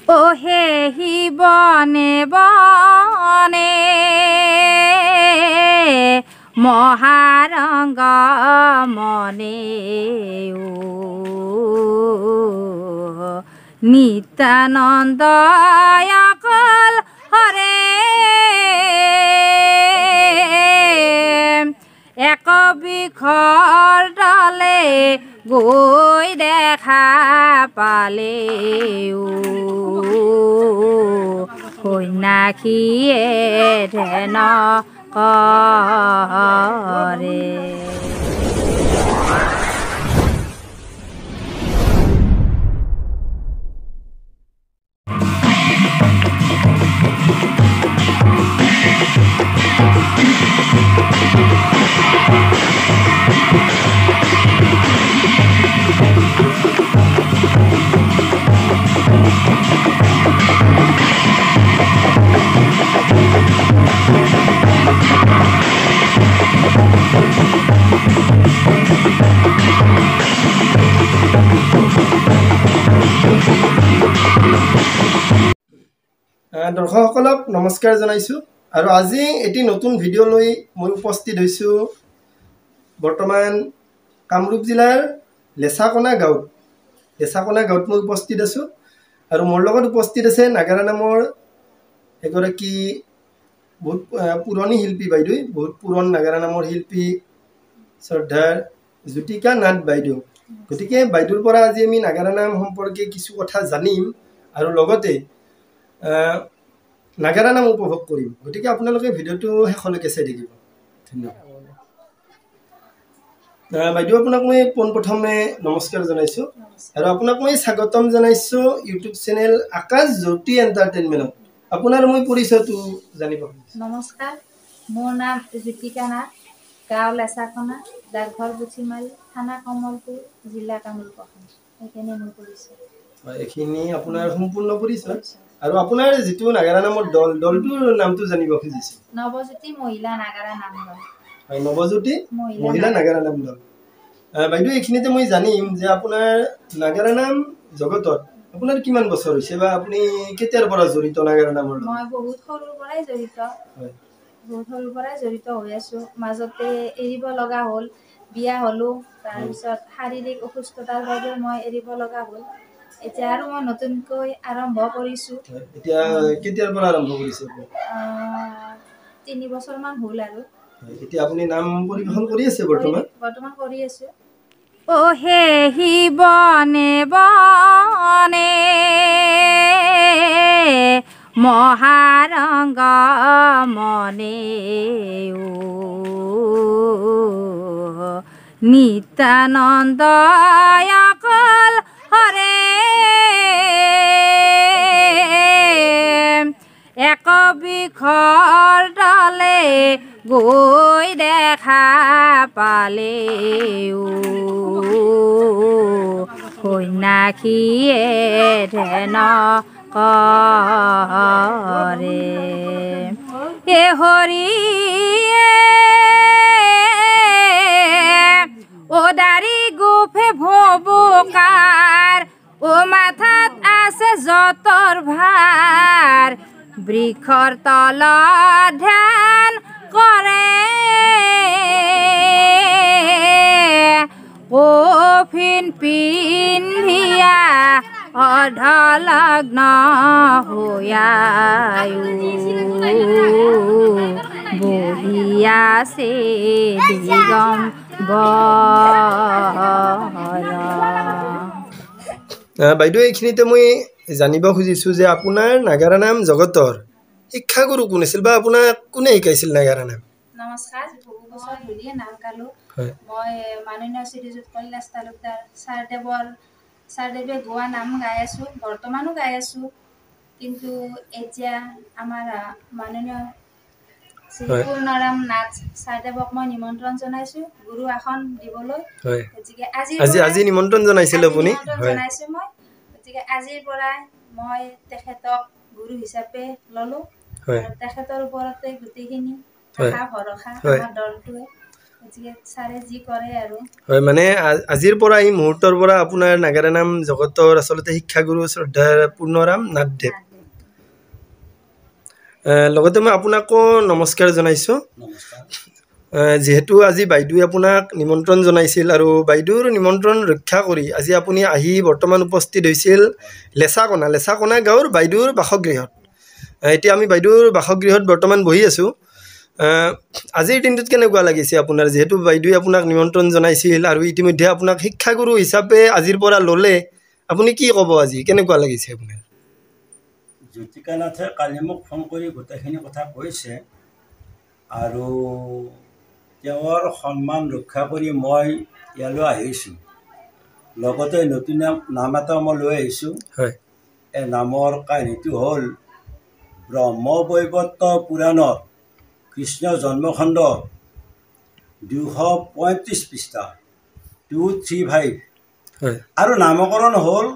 ও হে হি বনে বনে মহাৰঙ্গ মনে ও নিত্যানন্দ অকল হৰে এক বিখৰ ডালে গৈ দেখা পালে সন্ন্যাসীয়ে ধেন কৰে। দৰ্শকসকলক নমস্কাৰ জনাইছোঁ আৰু আজি এটি নতুন ভিডিঅ' লৈ মই উপস্থিত হৈছোঁ বৰ্তমান কামৰূপ জিলাৰ লেচাকণা গাঁৱত মই উপস্থিত আছোঁ আৰু মোৰ লগত উপস্থিত আছে নাগাৰা নামৰ এগৰাকী বহুত পুৰণি শিল্পী বাইদেউ, বহুত পুৰণ নাগাৰা নামৰ শিল্পী শ্ৰদ্ধাৰ জ্যোতিকা নাথ বাইদেউ। গতিকে বাইদেউৰ পৰা আজি আমি নাগাৰা নাম সম্পৰ্কে কিছু কথা জানিম আৰু লগতে নাগাৰা নাম উপভোগ কৰিম। গতিকে আপোনালোকে ভিডিঅ'টো শেষলৈকে চাই থাকিব। ধন্যবাদ। বাইদেউ, আপোনাক মই পোনপ্ৰথমে নমস্কাৰ জনাইছোঁ আৰু আপোনাক মই স্বাগতম জনাইছোঁ ইউটিউব চেনেল আকাশ জ্যোতি এণ্টাৰটেইনমেণ্টত। আপোনাৰ মই পৰিচয়টো জানিব খুজিছোঁ। নমস্কাৰ, মোৰ নাম জ্যোতিকা নাথ, গাঁও লেচাকণা, ডাকঘৰ পুথিমাৰী, থানা কমলপুৰ, জিলা কামৰূপ। সেইখিনি মোৰ পৰিচয়। এইখিনি আপোনাৰ সম্পূৰ্ণ পৰিচয়। আৰু আপোনাৰ যিটো নাগাৰা নামৰ দলটোৰ নামটো জানিব খুজিছোঁ। নৱজ্যোতি মহিলা নাগাৰা নাম দল। হয়, নৱজ্যোতি মহিলা নাগাৰা নাম দল। বাইদেউ, এইখিনিতে মই জানিম যে আপোনাৰ নাগাৰা নাম জগতত আপোনাৰ কিমান বছৰ হৈছে বা আপুনি কেতিয়াৰ পৰা জড়িত নাগাৰা নামৰ লগত? মই বহুত সৰুৰ পৰাই জড়িত। হৈ আছোঁ। মাজতে এৰিব লগা হ'ল, বিয়া হ'লোঁ, তাৰপিছত শাৰীৰিক অসুস্থতাৰ বাবে মই এৰিব লগা হ'ল। এতিয়া আৰু মই নতুনকৈ আৰম্ভ কৰিছোঁ। এতিয়া কেতিয়াৰ পৰা আৰম্ভ কৰিছে? 3 বছৰমান হ'ল আৰু। এতিয়া আপুনি নাম পৰিৱেশন কৰি আছে বৰ্তমান কৰি আছোঁ। ও হে হি বনে বনে মহাৰঙ্গ মনে ও নিত্যানন্দ অকল হৰে এক বিখৰ ডালে গৈ দেখা পালে সন্ন্যাসীয়ে ধেন কৰে। এ হৰিয়ে ও দাড়ি গোফে ভোবুকাৰ, ও মাথাত আছে যতৰ ভাৰ, বৃক্ষৰ তলত ধ্যান কৰে, কফিন পিন্ধিয়া অৰ্ধলগ্ন হোয়া বহি আছে দিগম্বৰ। বাইদেউ, এইখিনিতে মই জানিব খুজিছোঁ যে আপোনাৰ নাগাৰা নাম জগতৰ শিক্ষাগুৰু কোন আছিল বা আপোনাক কোনে শিকাইছিল নাগাৰা নাম? নমস্কাৰ, বহু বছৰ ধৰিয়ে নাম গালোঁ। মই মাননীয় শ্ৰীযুত কৈলাশ তালুকদাৰ ছাৰদেৱে গোৱা নাম গাই আছোঁ, বৰ্তমানো গাই আছোঁ। কিন্তু এতিয়া আমাৰ মাননীয় শ্ৰী পূৰ্ণৰাম নাথ ছাৰদেৱক মই নিমন্ত্ৰণ জনাইছোঁ গুৰু আসন দিবলৈ। গতিকে আজি নিমন্ত্ৰণ জনাইছিল আপুনি? জনাইছোঁ মই। গতিকে আজিৰ পৰাই মই তেখেতক গুৰু হিচাপে ল'লোঁ আৰু তেখেতৰ ওপৰতে গোটেইখিনি আশা ভৰসা আমাৰ দলটোৱে। ছাৰে যি কৰে আৰু হয় মানে আজিৰ পৰা এই মুহূৰ্তৰ পৰা আপোনাৰ নাগাৰা নাম জগতৰ আচলতে শিক্ষাগুৰু শ্ৰদ্ধাৰ পূৰ্ণৰাম নাথদেৱ। লগতে মই আপোনাকো নমস্কাৰ জনাইছোঁ। যিহেতু আজি বাইদেৱে আপোনাক নিমন্ত্ৰণ জনাইছিল আৰু বাইদেউৰ নিমন্ত্ৰণ ৰক্ষা কৰি আজি আপুনি আহি বৰ্তমান উপস্থিত হৈছিল লেচাকণা গাঁৱৰ বাইদেউৰ বাসগৃহত। এতিয়া আমি বাইদেউৰ বাসগৃহত বৰ্তমান বহি আছোঁ। আজিৰ দিনটোত কেনেকুৱা লাগিছে আপোনাৰ, যিহেতু বাইদেৱে আপোনাক নিমন্ত্ৰণ জনাইছিল আৰু ইতিমধ্যে আপোনাক শিক্ষাগুৰু হিচাপে আজিৰ পৰা ল'লে, আপুনি কি ক'ব আজি কেনেকুৱা লাগিছে আপোনাৰ? জ্যোতিকা নাথে কালি মোক ফোন কৰি গোটেইখিনি কথা কৈছে আৰু তেওঁৰ সন্মান ৰক্ষা কৰি মই ইয়ালৈ আহিছোঁ। লগতে নতুন নাম এটা মই লৈ আহিছোঁ। হয়, এই নামৰ কাহিনীটো হ'ল ব্ৰহ্মবৈৱৰ্ত পুৰাণত কৃষ্ণ জন্মখণ্ড 235 পৃষ্ঠা 235 আৰু নামকৰণ হ'ল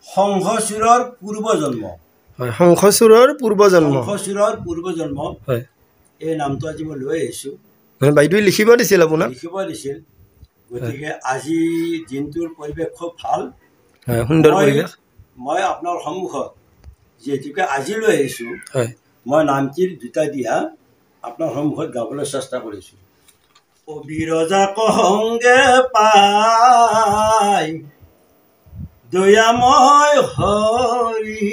শংখচূড়ৰ পূৰ্বজন্ম। শংখচূড়ৰ পূৰ্বজন্ম। হয়, এই নামটো আজি মই লৈ আহিছোঁ। বাইদেৱে লিখিব দিছিল আপোনাক? লিখিব দিছিল। গতিকে আজি দিনটোৰ পৰিৱেশ খুব ভাল, সুন্দৰ পৰিৱেশ। মই আপোনাৰ সন্মুখত যিহেতুকে আজি লৈ আহিছোঁ, মই নামটিৰ দুটা দিহা আপোনাৰ সন্মুখত গাবলৈ চেষ্টা কৰিছোঁ। অবিৰজাক সংগে পাই দয়াময় হৰি,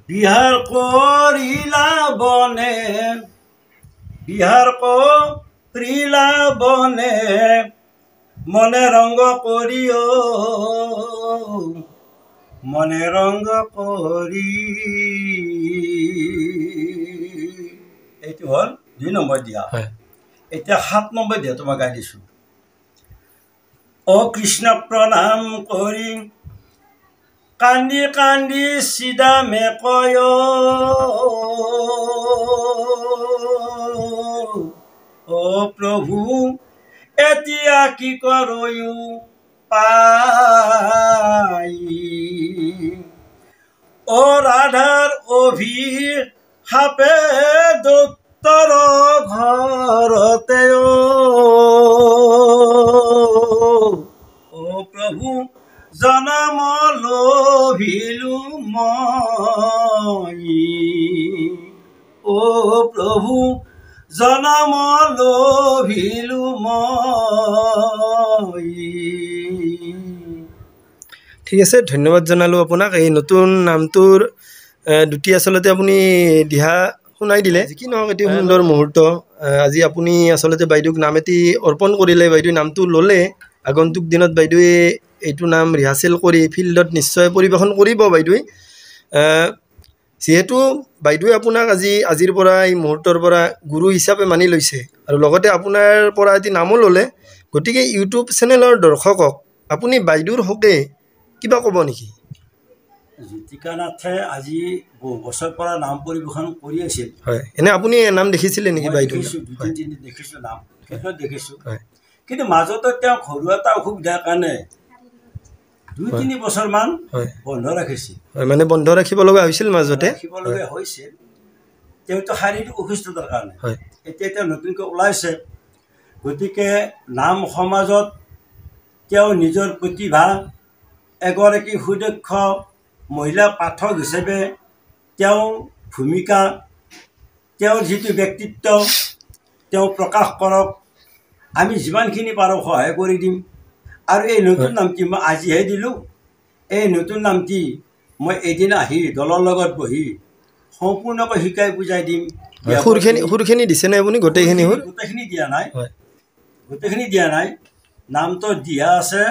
বিহাৰ কৰিলা বনে মনে ৰংগ কৰিও, মনে ৰংগ কৰি। এইটো হ'ল 2 নম্বৰ দিয়া। এতিয়া 7 নম্বৰ দিয়া তোমাক গাই দিছোঁ। অ কৃষ্ণ প্ৰণাম কৰি কান্দি কান্দি চিদামে কয়, অ প্ৰভু এতিয়া কি কৰয়ো পাই, অ ৰাধাৰ অভিশাপে দত্তৰ ঘৰতে, অ প্ৰভু জনম লভিলো মই, অ প্ৰভু জনম লভিলো মই। ঠিক আছে, ধন্যবাদ জনালোঁ আপোনাক। এই নতুন নামটোৰ দুটি আচলতে আপুনি দিহা শুনাই দিলে। যি কি নহওক এটি সুন্দৰ মুহূৰ্ত। আজি আপুনি আচলতে বাইদেউক নাম এটি অৰ্পণ কৰিলে, বাইদেৱে নামটো ল'লে। আগন্তুক দিনত বাইদেৱে এইটো নাম ৰিহাৰ্চেল কৰি ফিল্ডত নিশ্চয় পৰিৱেশন কৰিব বাইদেৱে। যিহেতু বাইদেৱে আপোনাক আজিৰ পৰা এই মুহূৰ্তৰ পৰা গুৰু হিচাপে মানি লৈছে আৰু লগতে আপোনাৰ পৰা এটি নামো ল'লে, গতিকে ইউটিউব চেনেলৰ দৰ্শকক আপুনি বাইদেউৰ হকে কিবা ক'ব নেকি? জ্যোতিকা নাথে আজি বহু বছৰ পৰা নাম পৰিৱেশন কৰি আছিল। হয়, এনে আপুনি নাম দেখিছিলে নেকি বাইদেউ? দেখিছোঁ, 2-3 দেখিছোঁ নাম, সেইটোত দেখিছোঁ। কিন্তু মাজতে তেওঁ ঘৰুৱা এটা অসুবিধাৰ কাৰণে 2-3 বছৰমান বন্ধ ৰাখিছিল। মানে বন্ধ ৰাখিব লগা হৈছিল মাজতে? ৰাখিবলগীয়া হৈছিল তেওঁতো শাৰীৰিক অসুস্থতাৰ কাৰণে। এতিয়া তেওঁ নতুনকৈ ওলাইছে, গতিকে নাম সমাজত তেওঁ নিজৰ প্ৰতিভা, এগৰাকী সুদক্ষ মহিলা পাঠক হিচাপে তেওঁ ভূমিকা, তেওঁৰ যিটো ব্যক্তিত্ব তেওঁ প্ৰকাশ কৰক। আমি যিমানখিনি পাৰোঁ সহায় কৰি দিম। আৰু এই নতুন নামটি মই আজিহে দিলোঁ। এই নতুন নামটি মই এদিন আহি দলৰ লগত বহি সম্পূৰ্ণকৈ শিকাই বুজাই দিম। সুৰখিনি দিছেনে আপুনি? গোটেইখিনি গোটেইখিনি দিয়া নাই। নামটো দিয়া আছে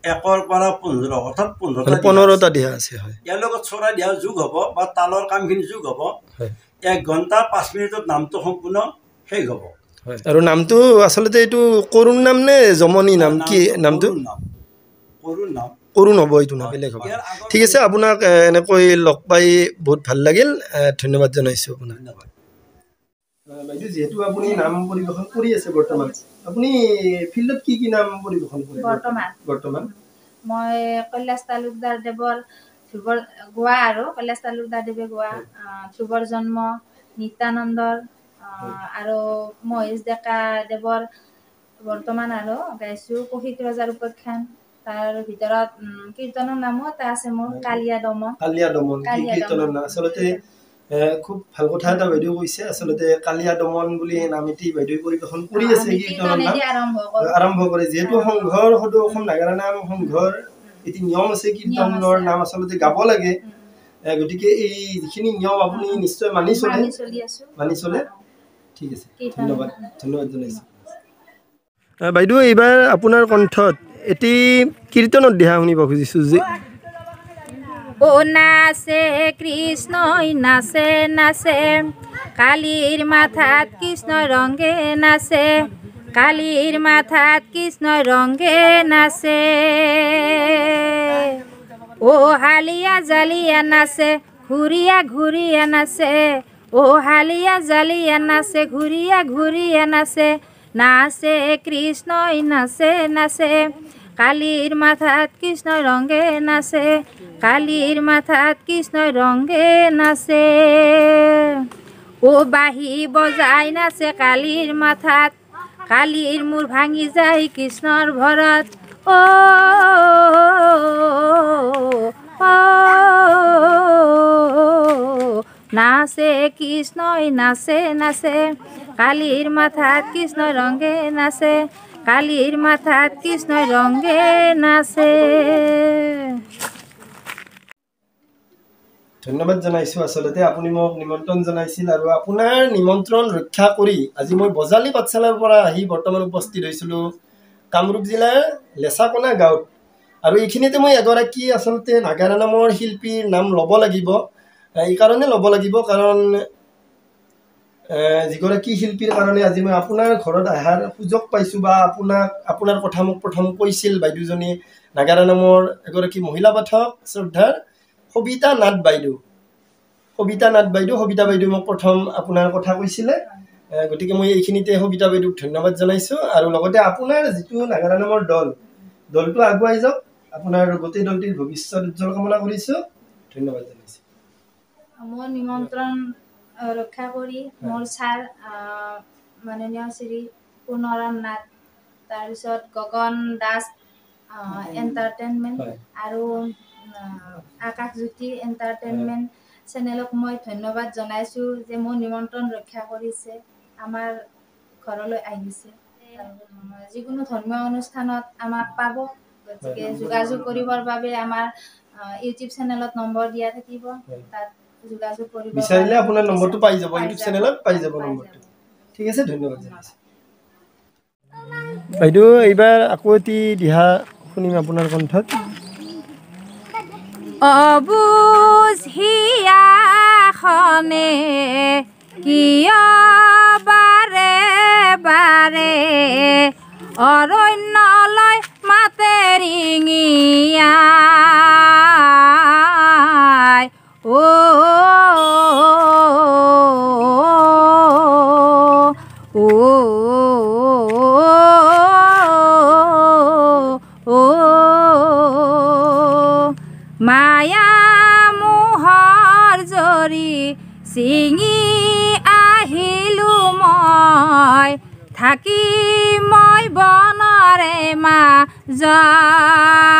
1ৰ পৰা 15, অৰ্থাৎ 15টা দিহা আছে। ইয়াৰ লগত চৰা দিহা যোগ হ'ব বা তালৰ কামখিনি যোগ হ'ব। 1 ঘণ্টা 5 মিনিটত নামটো সম্পূৰ্ণ শেষ হ'ব। আৰু নামটো আচলতে এইটো কৰুণ নাম নে জমনি নাম? কি নামটো? কৰুণ হ'ব, এইটো নাম বেলেগ হ'ব। ঠিক আছে, আপোনাক এনেকৈ লগ পাই বহুত ভাল লাগিল, ধন্যবাদ জনাইছোঁ আপোনাক। বাইদেউ, যিহেতু আপুনি নাম পৰিৱেশন কৰি আছে বৰ্তমান, আপুনি ফিল্ডত কি কি নাম পৰিৱেশন কৰে বৰ্তমান? মই কৈলাশ তালুকদাৰ দেৱৰ ধ্ৰুৱৰ গোৱা আৰু কৈলাশ তালুকদাৰ দেৱে গোৱা ধ্ৰুৱৰ জন্ম, নিত্যানন্দৰ আৰু মহেশ ডেকা দেৱৰ বৰ্তমান আৰু গাইছোঁ কৌশিক ৰজাৰ উপাখ্যান। তাৰ ভিতৰত কীৰ্তনৰ নামো এটা আছে মোৰ, কালিয়া দমন। কালিয়া দমন কীৰ্তনৰ নাম আচলতে খুব ভাল কথা এটা বাইদেউ কৈছে। আচলতে কালিয়া দমন বুলি নাম এটি বাইদেউ পৰিৱেশন কৰি আছে কীৰ্তনৰ নাম আৰম্ভ কৰে। যিহেতু সংঘৰ সদৌ অসম নাগাৰা নাম সংঘৰ এটি নিয়ম আছে, কীৰ্তনৰ নাম আচলতে গাব লাগে। গতিকে এই যিখিনি নিয়ম আপুনি নিশ্চয় মানি চলে। ঠিক আছে, ধন্যবাদ জনাইছোঁ। বাইদেউ এইবাৰ আপোনাৰ কণ্ঠত এটি কীৰ্তনত দিহা শুনিব খুজিছোঁ যে ও নাচে কৃষ্ণই নাচে নাচে, কালিৰ মাথাত কৃষ্ণ ৰংগে নাচে, কালিৰ মাথাত কৃষ্ণ ৰংগে নাচে। ও হালিয়া জালিয়া নাচে, ঘূৰিয়া ঘূৰিয়া নাচে, ও হালিয়া জালিয়া নাচে, ঘূৰিয়া ঘূৰিয়া নাচে, নাচে কৃষ্ণই নাচে নাচে, কালিৰ মাথাত কৃষ্ণ ৰংগে নাচে, কালিৰ মাথাত কৃষ্ণ ৰংগে নাচে। ও বাঁহী বজাই নাচে কালিৰ মাথাত, কালিৰ মূৰ ভাঙি যায় কৃষ্ণৰ ভৰত। ও নাচে কৃষ্ণই নাচে নাচে, কালিৰ মাথাত কৃষ্ণ ৰংগে নাচে, কালিৰ মাথাত কৃষ্ণ ৰংগে নাচে। ধন্যবাদ জনাইছোঁ। আচলতে আপুনি মোক নিমন্ত্ৰণ জনাইছিল আৰু আপোনাৰ নিমন্ত্ৰণ ৰক্ষা কৰি আজি মই বজালী পাঠশালাৰ পৰা আহি বৰ্তমান উপস্থিত হৈছিলোঁ কামৰূপ জিলাৰ লেচাকনা গাঁৱত। আৰু এইখিনিতে মই এগৰাকী আচলতে নাগাৰা নামৰ শিল্পীৰ নাম ল'ব লাগিব। এইকাৰণে ল'ব লাগিব কাৰণ যিগৰাকী শিল্পীৰ কাৰণে আজি মই আপোনাৰ ঘৰত অহাৰ সুযোগ পাইছোঁ বা আপোনাৰ কথা মোক প্ৰথম কৈছিল বাইদেউজনী নাগাৰা নামৰ এগৰাকী মহিলা পাঠক শ্ৰদ্ধাৰ সবিতা নাথ বাইদেউ। সবিতা বাইদেউ মোক প্ৰথম আপোনাৰ কথা কৈছিলে। গতিকে মই এইখিনিতে সবিতা বাইদেউক ধন্যবাদ জনাইছোঁ আৰু লগতে আপোনাৰ যিটো নাগাৰা নামৰ দলটো আগুৱাই যাওক, আপোনাৰ গোটেই দলটিৰ ভৱিষ্যত উজ্জ্বল কামনা কৰিছোঁ। ধন্যবাদ জনাইছোঁ। মোৰ নিমন্ত্ৰণ ৰক্ষা কৰি মোৰ ছাৰ মাননীয় শ্ৰী পুনৰণ নাথ, তাৰপিছত গগন দাস এণ্টাৰটেইনমেণ্ট আৰু আকাশজ্যোতি এণ্টাৰটেইনমেণ্ট চেনেলক মই ধন্যবাদ জনাইছোঁ যে মোৰ নিমন্ত্ৰণ ৰক্ষা কৰিছে, আমাৰ ঘৰলৈ আহিছে। যিকোনো ধৰ্মীয় অনুষ্ঠানত আমাক পাব, গতিকে যোগাযোগ কৰিবৰ বাবে আমাৰ ইউটিউব চেনেলত নম্বৰ দিয়া থাকিব, তাত যোগাযোগ কৰিব বিচাৰিলে আপোনাৰ নম্বৰটো পাই যাব, ইউটিউব চেনেলত পাই যাব নম্বৰটো। ঠিক আছে, ধন্যবাদ জনাইছোঁ। বাইদেউ এইবাৰ আকৌ এটি দিহা শুনিম আপোনাৰ কণ্ঠত। অবুঝিয়াখনে কিয় বাৰে বাৰে অৰণ্যলৈ মাতে ৰিঙিয়াই, ও মায়া মোহৰ জৰি ছিঙি আহিলোঁ মই, থাকি মই বনৰে মাজত।